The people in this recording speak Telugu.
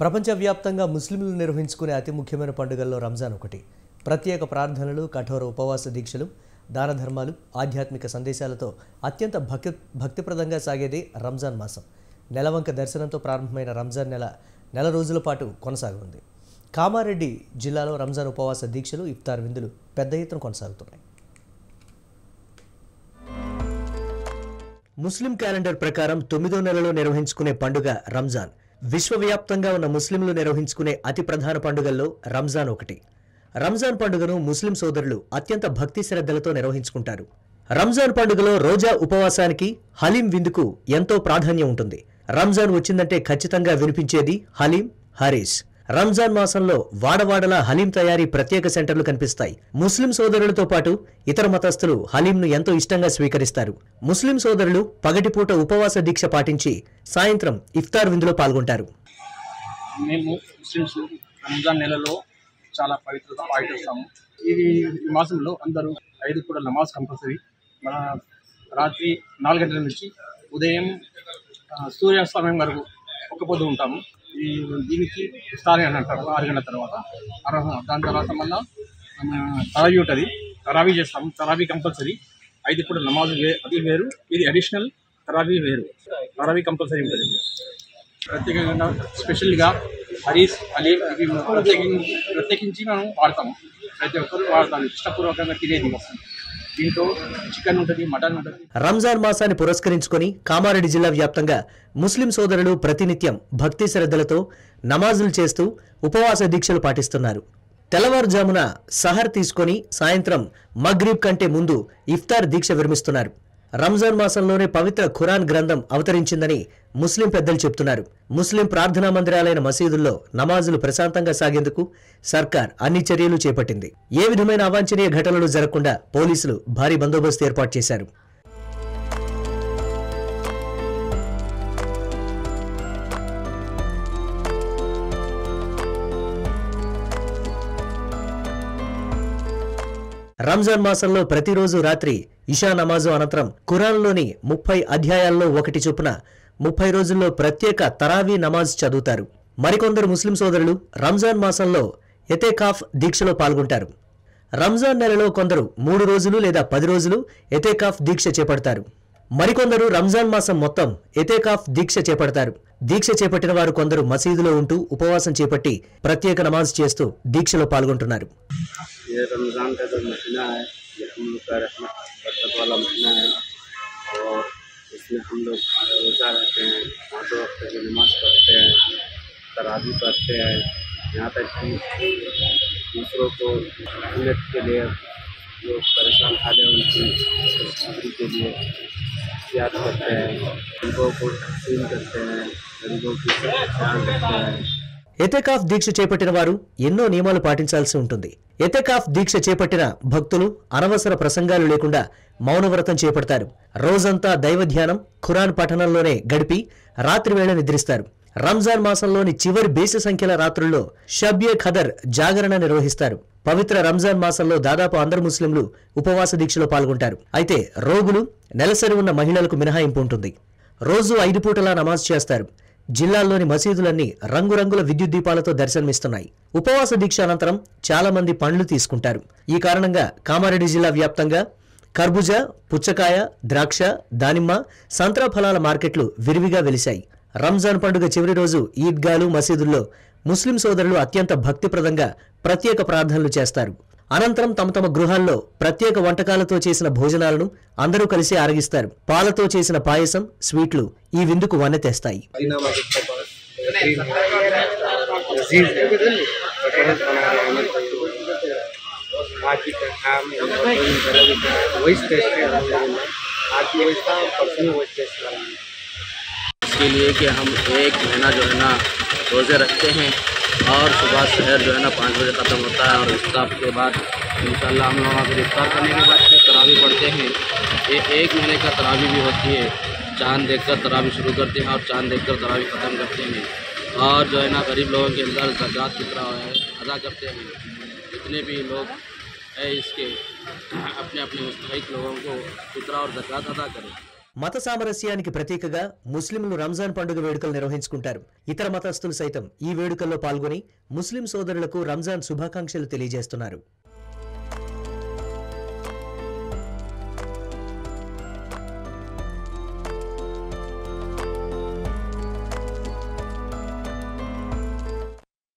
ప్రపంచవ్యాప్తంగా ముస్లింలు నిర్వహించుకునే అతి ముఖ్యమైన పండుగల్లో రంజాన్ ఒకటి. ప్రత్యేక ప్రార్థనలు, కఠోర ఉపవాస దీక్షలు, దాన ధర్మాలు, ఆధ్యాత్మిక సందేశాలతో అత్యంత భక్తిప్రదంగా సాగేది రంజాన్ మాసం. నెలవంక దర్శనంతో ప్రారంభమైన రంజాన్ నెల రోజుల పాటు కొనసాగనుంది. కామారెడ్డి జిల్లాలో రంజాన్ ఉపవాస దీక్షలు, ఇఫ్తార్ విందులు పెద్ద ఎత్తున కొనసాగుతున్నాయి. ముస్లిం క్యాలెండర్ ప్రకారం 9వ నెలలో నిర్వహించుకునే పండుగ రంజాన్. విశ్వవ్యాప్తంగా ఉన్న ముస్లింలు నిర్వహించుకునే అతి ప్రధాన పండుగల్లో రంజాన్ ఒకటి. రంజాన్ పండుగను ముస్లిం సోదరులు అత్యంత భక్తి శ్రద్ధలతో నిర్వహించుకుంటారు. రంజాన్ పండుగలో రోజా ఉపవాసానికి, హలీం విందుకు ఎంతో ప్రాధాన్యం ఉంటుంది. రంజాన్ వచ్చిందంటే ఖచ్చితంగా వినిపించేది హలీం, హరీస్. రంజాన్ మాసంలో వాడవాడలా హలీం తయారీ ప్రత్యేక సెంటర్లు కనిపిస్తాయి. ముస్లిం సోదరులతో పాటు ఇతర మతస్థులు హలీంను ఎంతో ఇష్టంగా స్వీకరిస్తారు. ముస్లిం సోదరులు పగటిపూట ఉపవాస దీక్ష పాటించి సాయంత్రం ఇఫ్తార్ విందులో పాల్గొంటారు. మేము ముస్లిమ్స్ రంజాన్ నెలలో చాలా పవిత్రత పాటిస్తాము. ఈ మాసంలో అందరూ 5 పూట నమాజ్ కంపల్సరీ. మన రాత్రి 4 గంటల నుంచి ఉదయం సూర్యాస్తమయం వరకు ఒక్క పొద్దు ఉంటాము. దీనికి ఇఫ్తార్ అని అంటారు. 6 గంటల తర్వాత దాని తర్వాత మళ్ళీ తరావీ ఉంటుంది. తరావీ చేస్తాము. తరావీ కంపల్సరీ. 5 పూట నమాజ్ అది వేరు, ఇది అడిషనల్ తరావీ వేరు. తరావీ కంపల్సరీ ఉంటుంది. ప్రత్యేకంగా స్పెషల్గా హరీస్, హలీం ఇవి ప్రత్యేకించి మనం వాడతాము. ప్రతి ఒక్కరు వాడతాము. ఇష్టపూర్వకంగా తినేది వస్తుంది. దీంట్లో చికెన్ ఉంటుంది, మటన్ ఉంటుంది. రంజాన్ మాసాన్ని పురస్కరించుకొని కామారెడ్డి జిల్లా వ్యాప్తంగా ముస్లిం సోదరులు ప్రతినిత్యం భక్తి శ్రద్ధలతో నమాజులు చేస్తూ ఉపవాస దీక్షలు పాటిస్తున్నారు. తెల్లవారుజామున సహర్ తీసుకొని సాయంత్రం మగ్రిబ్ కంటే ముందు ఇఫ్తార్ దీక్ష విరమిస్తున్నారు. రంజాన్ మాసంలోనే పవిత్ర ఖురాన్ గ్రంథం అవతరించిందని ముస్లిం పెద్దలు చెప్తున్నారు. ముస్లిం ప్రార్థనా మందిరాలైన మసీదుల్లో నమాజులు ప్రశాంతంగా సాగేందుకు సర్కార్ అన్ని చర్యలు చేపట్టింది. ఏ విధమైన అవాంఛనీయ ఘటనలు జరగకుండా పోలీసులు భారీ బందోబస్తు ఏర్పాటు చేశారు. రంజాన్ మాసంలో ప్రతిరోజు రాత్రి ఇషా నమాజు అనంతరం ఖురాన్లోని 30 అధ్యాయాల్లో ఒకటి చొప్పున 30 రోజుల్లో ప్రత్యేక తరావీ నమాజ్ చదువుతారు. మరికొందరు ముస్లిం సోదరులు రంజాన్ మాసంలో ఎతేకాఫ్ దీక్షలో పాల్గొంటారు. రంజాన్ నెలలో కొందరు 3 రోజులు లేదా 10 రోజులు ఎతేకాఫ్ దీక్ష చేపడతారు. మరికొందరు రంజాన్ మాసం మొత్తం ఎతేకాఫ్ దీక్ష చేపడతారు. దీక్ష చేపట్టిన వారు కొందరు మసీదులో ఉంటూ ఉపవాసం చేపట్టి ప్రత్యేక నమాజ్ చేస్తూ దీక్షలో పాల్గొంటున్నారు. ये रमज़ान का जो महीना है ये हम लोग का रहमत बरकत वाला महीना है और इसमें हम लोग रोज़ा रखते हैं, 5 वक्त की नमाज़ पढ़ते हैं, तरावी पढ़ते हैं। यहाँ तक कि दूसरों को रहमत के लिए जो परेशान हाल है उनकी खुशखबरी के लिए याद करते हैं, गरीबों को तक़सीम करते हैं, गरीबों की ख्याल रखते हैं। ఎతేకాఫ్ దీక్ష చేపట్టిన వారు ఎన్నో నియమాలు పాటించాల్సి ఉంటుంది. ఎతేకాఫ్ దీక్ష చేపట్టిన భక్తులు అనవసర ప్రసంగాలు లేకుండా మౌనవ్రతం చేపడతారు. రోజంతా దైవ ధ్యానం, ఖురాన్ పఠనంలోనే గడిపి రాత్రి వేళ నిద్రిస్తారు. రంజాన్ మాసంలోని చివరి బేసి సంఖ్యల రాత్రుల్లో షబ్యే ఖదర్ జాగరణ నిర్వహిస్తారు. పవిత్ర రంజాన్ మాసంలో దాదాపు అందరు ముస్లింలు ఉపవాస దీక్షలో పాల్గొంటారు. అయితే రోగులు, నెలసరి ఉన్న మహిళలకు మినహాయింపు ఉంటుంది. రోజు 5 పూటలా నమాజ్ చేస్తారు. జిల్లాల్లోని మసీదులన్నీ రంగురంగుల విద్యుత్ దీపాలతో దర్శనమిస్తున్నాయి. ఉపవాస దీక్ష అనంతరం చాలా మంది పండ్లు తీసుకుంటారు. ఈ కారణంగా కామారెడ్డి జిల్లా వ్యాప్తంగా కర్బూజా, పుచ్చకాయ, ద్రాక్ష, దానిమ్మ, సంత్రా ఫలాల మార్కెట్లు విరివిగా వెలిశాయి. రంజాన్ పండుగ చివరి రోజు ఈద్గాలు, మసీదుల్లో ముస్లిం సోదరులు అత్యంత భక్తిప్రదంగా ప్రత్యేక ప్రార్థనలు చేస్తారు. అనంతరం తమ తమ గృహాల్లో ప్రత్యేక వంటకాలతో చేసిన భోజనాలను అందరూ కలిసి ఆరగిస్తారు. పాలతో చేసిన పాయసం, స్వీట్లు ఈ విందుకు వన్నె తెస్తాయి. इसके लिए कि हम 1 महीना जो है ना रोज़े रखते हैं और सुबह शहर जो है ना 5 बजे ख़त्म होता है और इफ्तार के बाद इंशाल्लाह हम लोग फिर इफ्तार करने के बाद फिर तरावी पढ़ते हैं। ये 1 महीने का तरावी भी होती है। चाँद देखकर तरावी शुरू करते हैं और चाँद देखकर तरावी ख़त्म करते हैं और जो है ना गरीब लोगों के अंदर ज़कात फितरा अदा करते हैं। जितने भी लोग है इसके अपने अपने मुस्तहिक लोगों को फितरा और ज़कात अदा करें। మత సామరస్యానికి ప్రతీకగా ముస్లింలు రంజాన్ పండుగ వేడుకలు నిర్వహించుకుంటారు. ఇతర మతస్థులు సైతం ఈ వేడుకల్లో పాల్గొని ముస్లిం సోదరులకు రంజాన్ శుభాకాంక్షలు తెలియజేస్తున్నారు.